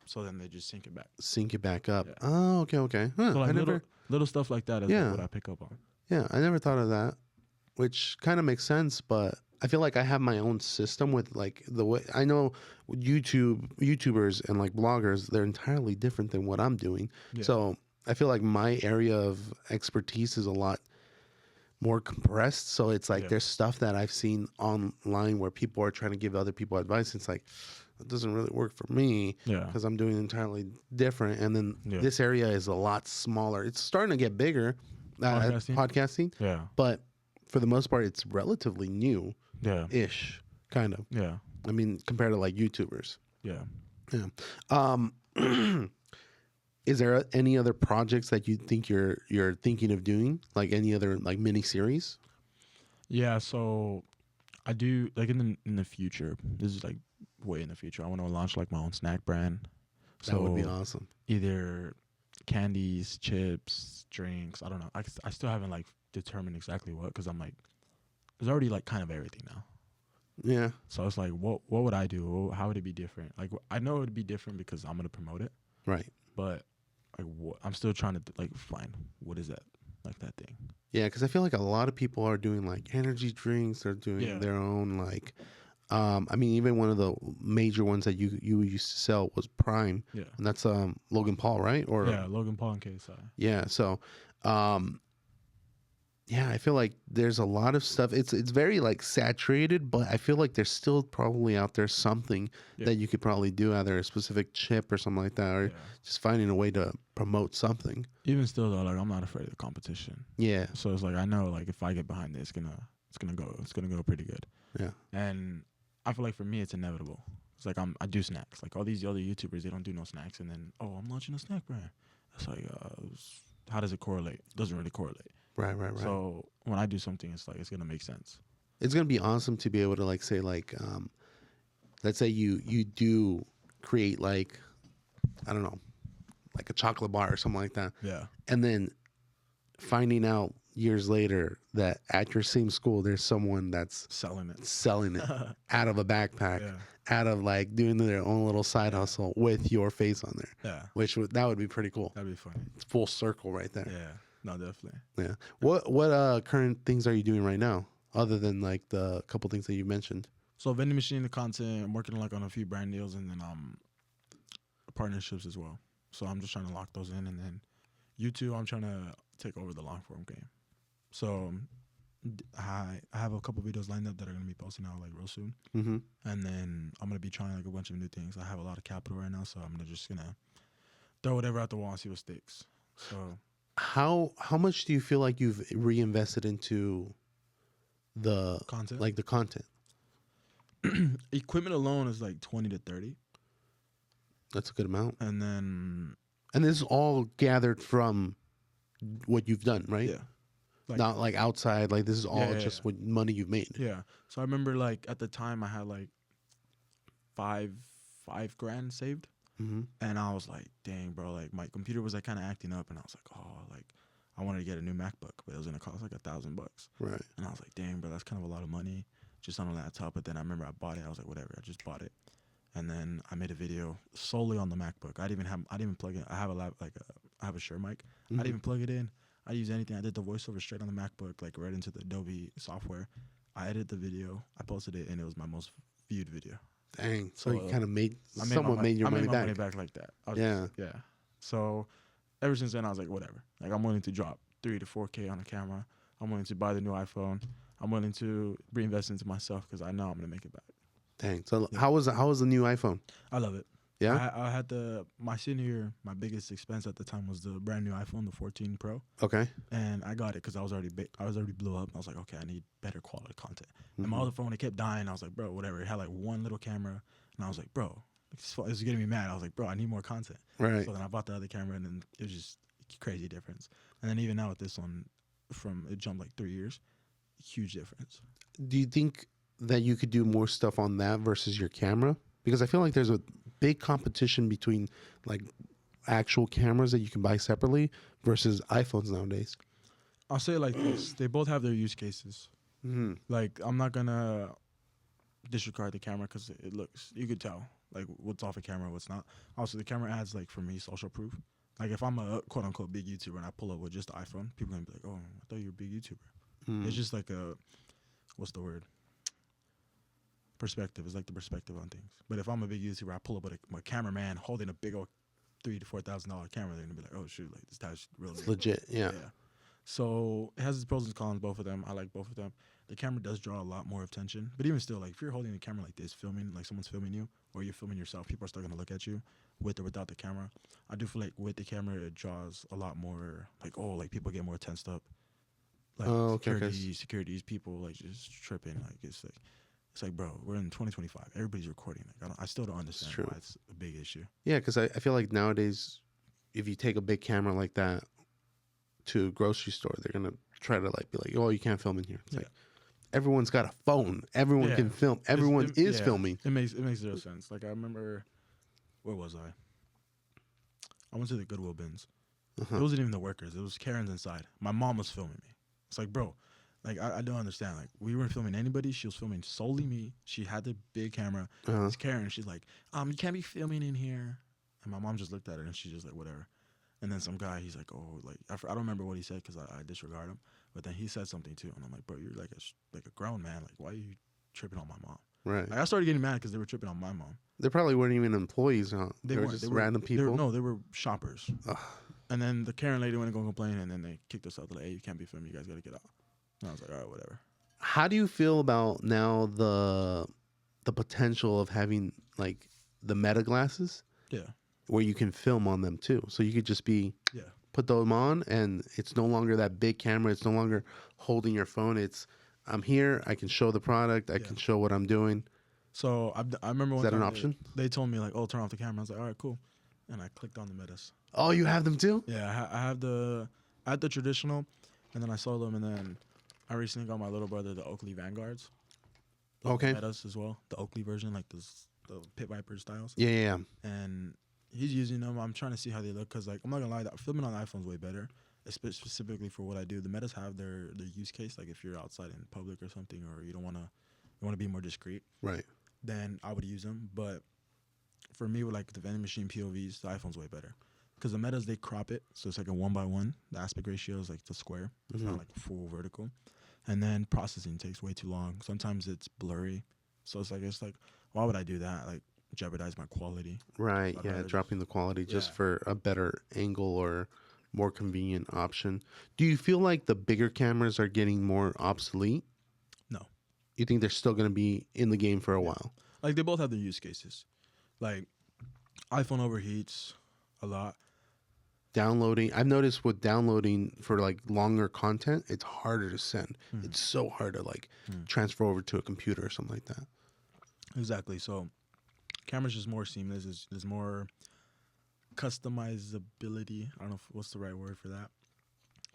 So then they just sync it back. Sync it back up. Yeah. Oh, okay. Huh, So like I never. little stuff like that is Yeah. like what I pick up on. Yeah, I never thought of that, which kind of makes sense. But I feel like I have my own system with like the way I know YouTubers and like bloggers. They're entirely different than what I'm doing. Yeah. So I feel like my area of expertise is a lot more compressed. So it's like Yeah. there's stuff that I've seen online where people are trying to give other people advice. It's like it doesn't really work for me Yeah. because I'm doing entirely different. And then Yeah. this area is a lot smaller. It's starting to get bigger, podcasting, Yeah. but for the most part, it's relatively new-ish, Yeah. kind of. Yeah. I mean, compared to like YouTubers. Yeah. Is there any other projects that you think you're thinking of doing, like any other like mini series? Yeah. So I do like in the future. This is like way in the future. I want to launch like my own snack brand. So That would be awesome. either candies, chips, drinks. I don't know. I still haven't like determined exactly what because I'm like, there's already like kind of everything now. Yeah, So it's like, what would I do? How would it be different? Like I know it would be different because I'm gonna promote it, right. but like I'm still trying to like find what is that like that thing. Yeah, because I feel like a lot of people are doing like energy drinks. They're doing Yeah. their own like. I mean, even one of the major ones that you used to sell was Prime, Yeah. and that's Logan Paul, right? Or Yeah, Logan Paul and KSI. yeah. So, yeah, I feel like there's a lot of stuff. It's very like saturated, but I feel like there's still probably out there something Yeah. that you could probably do, either a specific chip or something like that, or Yeah. just finding a way to promote something. Even still though, like I'm not afraid of the competition. Yeah, So it's like I know like if I get behind it, it's gonna go pretty good. yeah, And I feel like for me it's inevitable. It's like I do snacks. Like all these other YouTubers, they don't do no snacks, and then I'm launching a snack brand. It's like how does it correlate? It doesn't really correlate. right. So when I do something, it's like it's gonna make sense. It's gonna be awesome to be able to like say like, let's say you do create like, I don't know, like a chocolate bar or something like that, Yeah. and then finding out years later that at your same school there's someone that's Selling it. selling it out of a backpack, Yeah. out of like doing their own little side hustle with your face on there, Yeah. which that would be pretty cool. That'd be funny. It's full circle right there. Yeah. No, definitely. Yeah. What current things are you doing right now, other than like the couple things that you mentioned? So vending machine, the content, I'm working like on a few brand deals and then partnerships as well. So I'm just trying to lock those in, and then YouTube, I'm trying to take over the long form game. So I have a couple videos lined up that are gonna be posting out like real soon, Mm-hmm. and then I'm gonna be trying like a bunch of new things. I have a lot of capital right now, so I'm just gonna throw whatever out the wall and see what sticks. So How much do you feel like you've reinvested into the content, like the content? equipment alone is like 20 to 30, That's a good amount. and then And this is all gathered from what you've done, right? yeah, like, Not like outside. Like this is all Yeah, just yeah. what money you've made. yeah. So I remember like at the time I had like five grand saved. Mm-hmm. And I was like, dang, bro, like my computer was like kind of acting up, and I was like, oh, like I wanted to get a new MacBook, but it was gonna cost like $1,000. Right. And I was like, dang, bro, that's kind of a lot of money just on a laptop. But then I remember I bought it. I was like, whatever, I just bought it. And then I made a video solely on the MacBook. I didn't even plug it. I have I have a Shure mic. Mm-hmm. I didn't even plug it in. I use anything. I did the voiceover straight on the MacBook, like right into the Adobe software. I edited the video. I posted it, and it was my most viewed video. Dang. So So, you kind of made I made someone my made your I money made my back. money back like that. I was Yeah. just- yeah. So ever since then, I was like, whatever. Like I'm willing to drop 3 to 4K on a camera. I'm willing to buy the new iPhone. I'm willing to reinvest into myself because I know I'm gonna make it back. Dang. So Yeah. how was the new iPhone? I love it. Yeah. I had my senior year, my biggest expense at the time was the brand new iPhone, the 14 Pro, Okay. and I got it because I was already blew up. I was like, okay, I need better quality content. And my Mhm. other phone, it kept dying. I was like, bro, whatever. It had like one little camera, and I was like, bro, it's getting me mad. I was like, bro, I need more content. Right. So then I bought the other camera, and then it was just a crazy difference. And then even now with this one, it jumped like 3 years, huge difference. Do you think that you could do more stuff on that versus your camera? Because I feel like there's a big competition between like actual cameras that you can buy separately versus iPhones nowadays. I'll say it like this: they both have their use cases. Mm-hmm. Like I'm not gonna disregard the camera because it looks, you could tell like what's off a camera, what's not. Also, the camera adds like for me social proof. Like if I'm a quote unquote big YouTuber and I pull up with just the iPhone, people are gonna be like, oh, I thought you were a big YouTuber. It's just like a, what's the word? Perspective. It's like the perspective on things. But if I'm a big YouTuber, I pull up with a cameraman holding a big old $3,000 to $4,000 camera, they're gonna be like, oh shoot, like this guy's really It's legit. Yeah. So it has its pros and cons, both of them. I like both of them. The camera does draw a lot more attention, but even still, like if you're holding a camera like this, filming, like someone's filming you, or you're filming yourself, people are still gonna look at you, with or without the camera. I do feel like with the camera, it draws a lot more, like like people get more tensed up, like securities, people like just tripping, like it's like bro, we're in 2025, everybody's recording. Like I still don't understand why it's a big issue. Yeah, because I feel like nowadays, if you take a big camera like that to a grocery store, they're gonna try to like be like, oh, you can't film in here. It's like everyone's got a phone. Everyone can film. Everyone is filming. It makes zero sense. Like I remember, where was I? I went to the Goodwill bins. It wasn't even the workers. It was Karen's inside. My mom was filming me. It's like, bro, like I don't understand. Like we weren't filming anybody. She was filming solely me. She had the big camera. It's Karen. She's like, you can't be filming in here. And my mom just looked at her and she's just like, whatever. And then some guy, he's like, oh, like I don't remember what he said because I disregard him. But then he said something too, and I'm like, bro, you're like a grown man. Like, why are you tripping on my mom? Right. Like, I started getting mad because they were tripping on my mom. They probably weren't even employees, huh? They were just random people. They were shoppers. And then the Karen lady went to go complain, and then they kicked us out. They're like, hey, you can't be filming. You guys got to get out. And I was like, all right, whatever. How do you feel about now the potential of having like the meta glasses? Yeah. Where you can film on them too. So you could just put them on and it's no longer that big camera. It's no longer holding your phone. It's, I'm here. I can show the product. I can show what I'm doing. So I remember one time. Is that an time option? They told me like, oh, turn off the camera. I was like, all right, cool. And I clicked on the metas. Oh, you have them too? Yeah, I have the traditional, and then I sold them, and then I recently got my little brother the Oakley Vanguards. Okay. Metas as well, the Oakley version, like the Pit Viper styles. Yeah. And he's using them. I'm trying to see how they look because, like, I'm not gonna lie, that filming on iPhone's way better, specifically for what I do. The Metas have their use case, like if you're outside in public or something, or you want to be more discreet. Right. Then I would use them. But for me, with like the vending machine POVs, the iPhone's way better because the Metas, they crop it, so it's like a 1:1. The aspect ratio is like the square. It's not like full vertical. And then processing takes way too long. Sometimes it's blurry. So it's like, why would I do that? Like, jeopardize my quality. Right. Yeah. Dropping the quality just for a better angle or more convenient option. Do you feel like the bigger cameras are getting more obsolete? No. You think they're still going to be in the game for a while? Like, they both have their use cases. Like, iPhone overheats a lot. Downloading. I've noticed with downloading for like longer content, it's harder to send. It's so hard to like transfer over to a computer or something like that. Exactly. So camera's just more seamless. There's more customizability. I don't know what's the right word for that.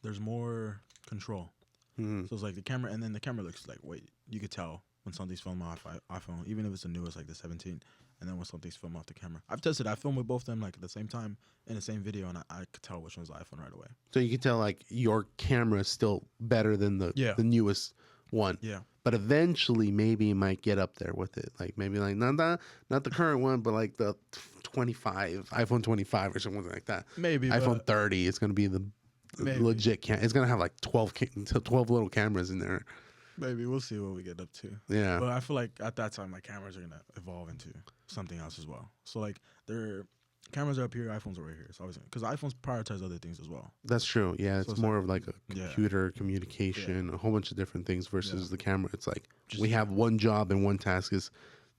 There's more control. So it's like the camera, and then the camera looks like, wait, you could tell when something's filmed on iPhone, even if it's the newest, like the 17, and then when something's filmed off the camera. I've tested. I filmed with both of them like at the same time in the same video, and I could tell which one's the iPhone right away. So you can tell like your camera is still better than the newest one. Yeah. But eventually, maybe it might get up there with it. Like maybe like not the current one, but like the 25, iPhone 25 or something like that. Maybe iPhone 30 is going to be the legit cam. It's going to have like 12 little cameras in there. Maybe we'll see what we get up to. Yeah. But I feel like at that time, like cameras are gonna evolve into something else as well. So like their cameras are up here, iPhones are right here. So obviously, because iPhones prioritize other things as well. That's true. Yeah, so it's more of like a computer communication, a whole bunch of different things versus the camera. It's like we have one job and one task is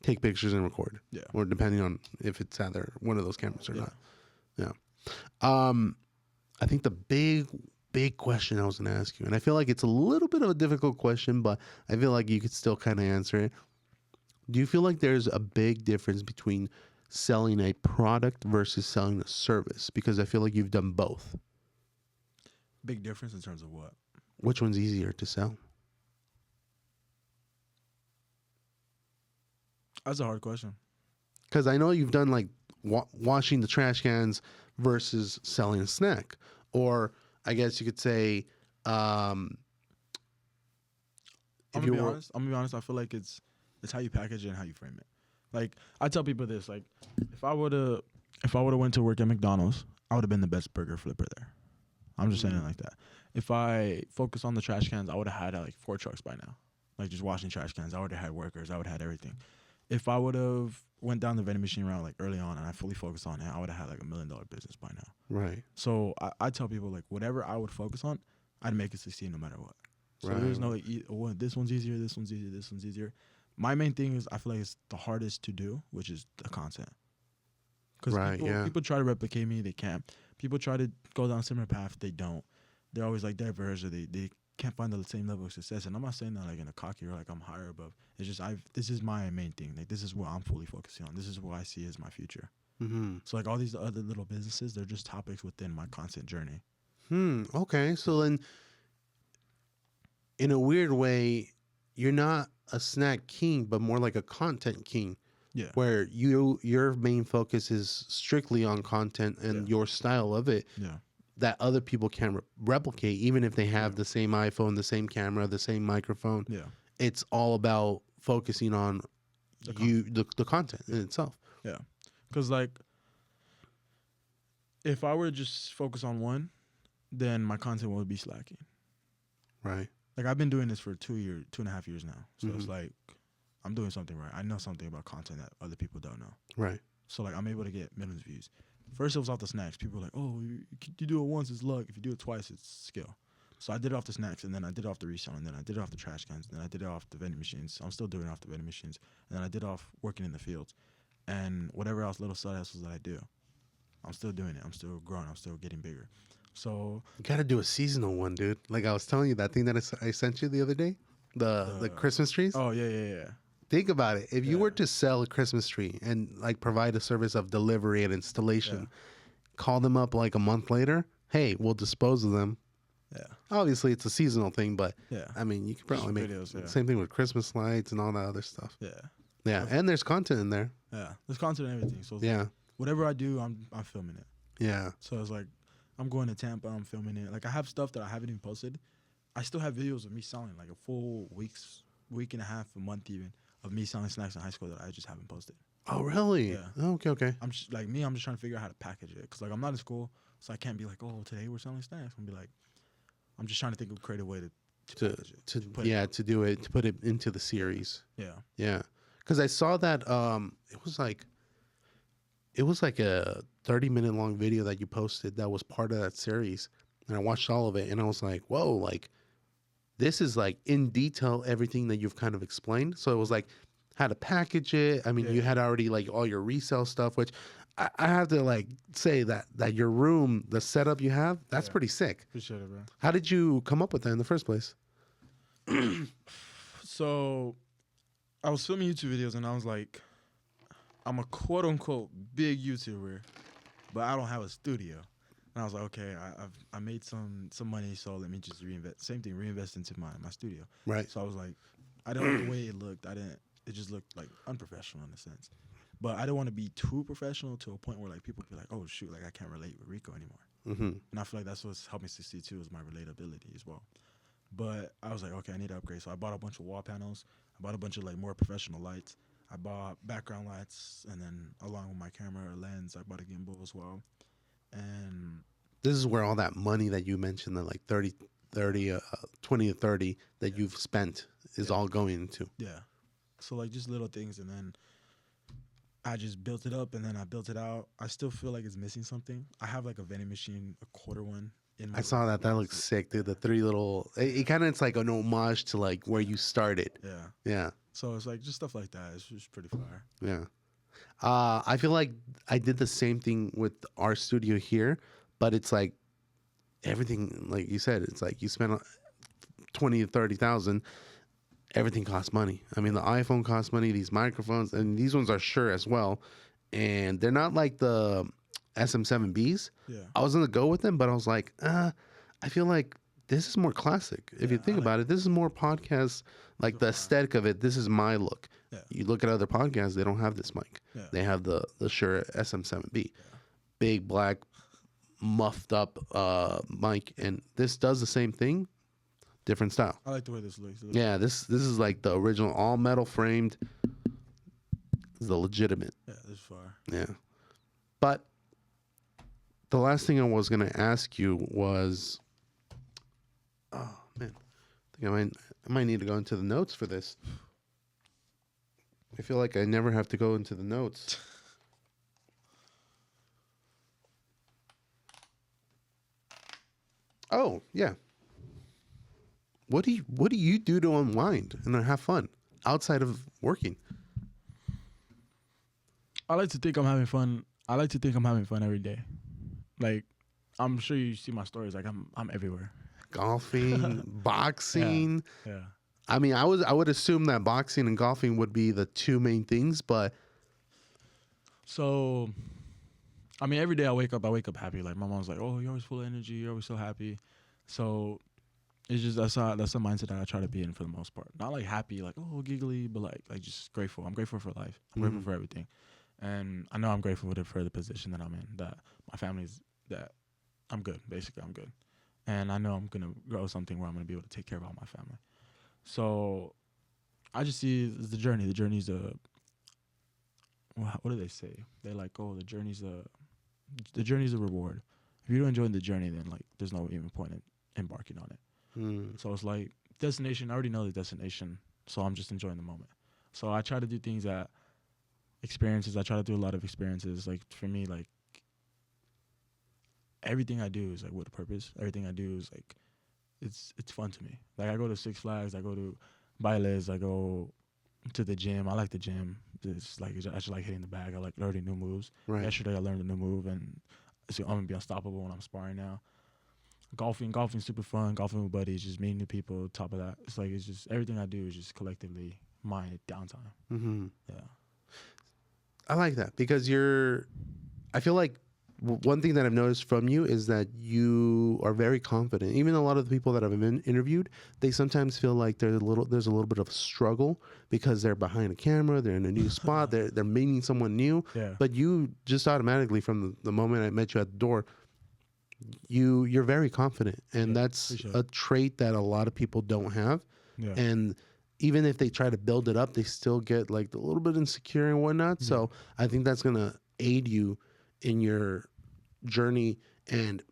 take pictures and record. Yeah. Or depending on if it's either one of those cameras or Yeah. not. Yeah. I think the big question I was going to ask you, and I feel like it's a little bit of a difficult question, but I feel like you could still kind of answer it. Do you feel like there's a big difference between selling a product versus selling a service? Because I feel like you've done both. Big difference in terms of what? Which one's easier to sell? That's a hard question. Because I know you've done like washing the trash cans versus selling a snack. Or I guess you could say, I'm gonna be honest. I feel like it's how you package it and how you frame it. Like I tell people this, like if I would have went to work at McDonald's, I would have been the best burger flipper there. I'm just saying it like that. If I focus on the trash cans, I would have had like 4 trucks by now, like just washing trash cans. I would have had workers. I would have had everything. If I would have went down the vending machine route like early on and I fully focused on it, I would have had like $1 million business by now. right. So I tell people like whatever I would focus on, I'd make it succeed no matter what. So Right. there's no like, this one's easier, this one's easier, this one's easier. My main thing is I feel like it's the hardest to do, which is the content. Because Right, yeah. people try to replicate me, they can't. People try to go down a similar path, they don't. They're always like diverse or they can't find the same level of success. And I'm not saying that like in a cocky or like I'm higher above. It's just this is my main thing. Like this is what I'm fully focusing on. This is what I see as my future. Mm-hmm. So like all these other little businesses, they're just topics within my content journey. Okay. So then, in a weird way, you're not a snack king, but more like a content king. Yeah. Where your main focus is strictly on content and your style of it. Yeah. That other people can replicate, even if they have the same iPhone, the same camera, the same microphone. Yeah. It's all about focusing on the content in itself. Yeah. Because, like, if I were to just focus on one, then my content would be slacking. Right. Like, I've been doing this for 2.5 years now. So it's like, I'm doing something right. I know something about content that other people don't know. Right. So, like, I'm able to get millions of views. First, it was off the snacks. People were like, oh, you do it once, it's luck. If you do it twice, it's skill. So I did it off the snacks, and then I did it off the resale, and then I did it off the trash cans, and then I did it off the vending machines. I'm still doing it off the vending machines. And then I did it off working in the fields. And whatever else, little side hustles that I do, I'm still doing it. I'm still growing. I'm still getting bigger. So you got to do a seasonal one, dude. Like I was telling you, that thing that I sent you the other day, the Christmas trees. Oh, yeah. Think about it. If you were to sell a Christmas tree and like provide a service of delivery and installation, call them up like a month later. Hey, we'll dispose of them. Yeah. Obviously, it's a seasonal thing, but Yeah. I mean, you could probably make videos, same thing with Christmas lights and all that other stuff. Yeah. Yeah, and there's content in there. Yeah. There's content and everything. So it's Yeah. like, whatever I do, I'm filming it. Yeah. So it's like, I'm going to Tampa, I'm filming it. Like, I have stuff that I haven't even posted. I still have videos of me selling, like a full week and a half, a month even, of me selling snacks in high school that I just haven't posted. Oh, really? Yeah. Oh, okay. I'm just I'm just trying to figure out how to package it. Because, like, I'm not in school, so I can't be like, oh, today we're selling snacks. I'm just trying to think of a creative way to package it. To put it into the series. Yeah. Yeah. Because I saw that it was like a 30-minute long video that you posted that was part of that series. And I watched all of it and I was like, whoa, like this is like in detail everything that you've kind of explained. So it was like how to package it. I mean, you had already like all your resale stuff, which I have to like say that your room, the setup you have, that's pretty sick. Appreciate it, bro. How did you come up with that in the first place? So I was filming YouTube videos and I was like, I'm a quote unquote big YouTuber, but I don't have a studio. And I was like, okay, I made some money, so let me just reinvest into my studio. Right. So I was like, I don't like the way it looked. It just looked like unprofessional in a sense. But I didn't want to be too professional to a point where like people be like, oh shoot, like I can't relate with Rico anymore. Mm-hmm. And I feel like that's what's helped me succeed too, is my relatability as well. But I was like, okay, I need to upgrade. So I bought a bunch of wall panels. I bought a bunch of like more professional lights. I bought background lights, and then along with my camera lens, I bought a gimbal as well. And this is where all that money that you mentioned, the like 20 to 30 that you've spent is all going into. Yeah. So like just little things, and then I just built it up, and then I built it out. I still feel like it's missing something. I have like a vending machine, a quarter one, in my I saw that. That looks sick, dude. The 3 little. It kind of it's like an homage to like where you started. Yeah. Yeah. So it's like just stuff like that. It's just pretty fire. Yeah. I feel like I did the same thing with our studio here, but it's like everything, like you said, it's like you spend 20 to 30,000. Everything costs money. I mean, the iPhone costs money. These microphones, and these ones are sure as well, and they're not like the SM7Bs. Yeah. I was gonna go with them, but I was like, I feel like this is more classic. If you think about it, this is more podcast, like the aesthetic of it. This is my look. Yeah. You look at other podcasts, they don't have this mic. Yeah. They have the Shure SM7B, big black muffed up mic, and this does the same thing, different style. I like the way this looks. Yeah, this is like the original, all metal framed. This is the legitimate. Yeah, this is fire. Yeah, but the last thing I was gonna ask you was, oh man, I think I might need to go into the notes for this. I feel like I never have to go into the notes. Oh yeah. What do you do to unwind and have fun outside of working? I like to think I'm having fun. I like to think I'm having fun every day. Like, I'm sure you see my stories. Like, I'm everywhere. Golfing, boxing. Yeah. I mean, I would assume that boxing and golfing would be the 2 main things, but So, I mean, every day I wake up happy. Like, my mom's like, "Oh, you're always full of energy. You're always so happy." So, it's just that's a mindset that I try to be in for the most part. Not like happy, like oh giggly, but like just grateful. I'm grateful for life. I'm grateful for everything, and I know I'm grateful for the position that I'm in. That my family's that I'm good. Basically, I'm good, and I know I'm gonna grow something where I'm gonna be able to take care of all my family. So, I just see the journey. The journey's what do they say? They're like, oh, the journey's a reward. If you don't enjoy the journey, then like there's no even point in embarking on it. So it's like destination. I already know the destination, so I'm just enjoying the moment. So I try to do things that experiences. I try to do a lot of experiences. Like for me, like everything I do is like with a purpose. Everything I do is like it's fun to me. Like I go to Six Flags. I go to bailes. I go to the gym. I like the gym. It's like I just like hitting the bag. I like learning new moves. right. Yesterday I learned a new move, and so I'm gonna be unstoppable when I'm sparring now. Golfing's super fun. Golfing with buddies, just meeting new people. Top of that, it's just everything I do is just collectively my downtime. Mm-hmm. Yeah, I like that because I feel like one thing that I've noticed from you is that you are very confident. Even a lot of the people that I've been interviewed, they sometimes feel like there's a little bit of a struggle because they're behind a camera, they're in a new spot, they're meeting someone new. yeah, But you just automatically, from the moment I met you at the door, you're very confident, and that's a trait that a lot of people don't have. yeah. And even if they try to build it up, they still get like a little bit insecure and whatnot. Yeah. So I think that's gonna aid you in your journey, and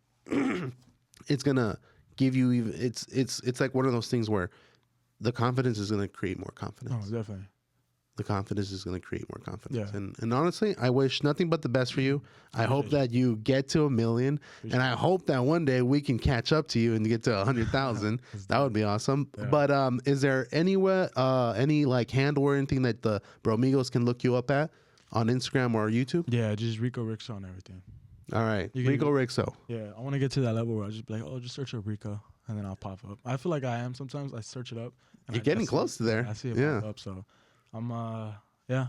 it's gonna give you even. It's like one of those things where the confidence is gonna create more confidence. Oh, definitely. The confidence is going to create more confidence. Yeah. And honestly, I wish nothing but the best for you. I hope that you get to 1 million, and I hope that one day we can catch up to you and get to 100,000. That would be awesome. Yeah. But is there any like handle or anything that the Bromigos can look you up at on Instagram or YouTube? Yeah, just Rico Rixo and everything. All right, You can- Rico Rixo. Yeah, I want to get to that level where I just be like, oh, just search up Rico, and then I'll pop up. I feel like I am sometimes. I search it up. And You're I getting see close to there. I see it Yeah. pop up, so I'm yeah.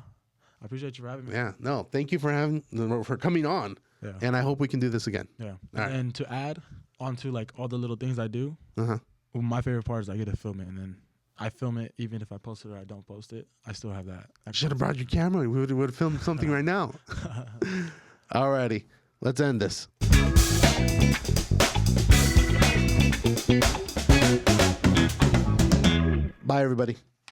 I appreciate you for having me. Yeah, no, thank you for coming on, Yeah. and I hope we can do this again. Yeah. right. And to add onto like all the little things I do, Uh-huh. well, my favorite part is I get to film it, and then I film it even if I post it or I don't post it. I still have that. Should have brought your camera. We would have filmed something right now. Alrighty, let's end this. Bye, everybody.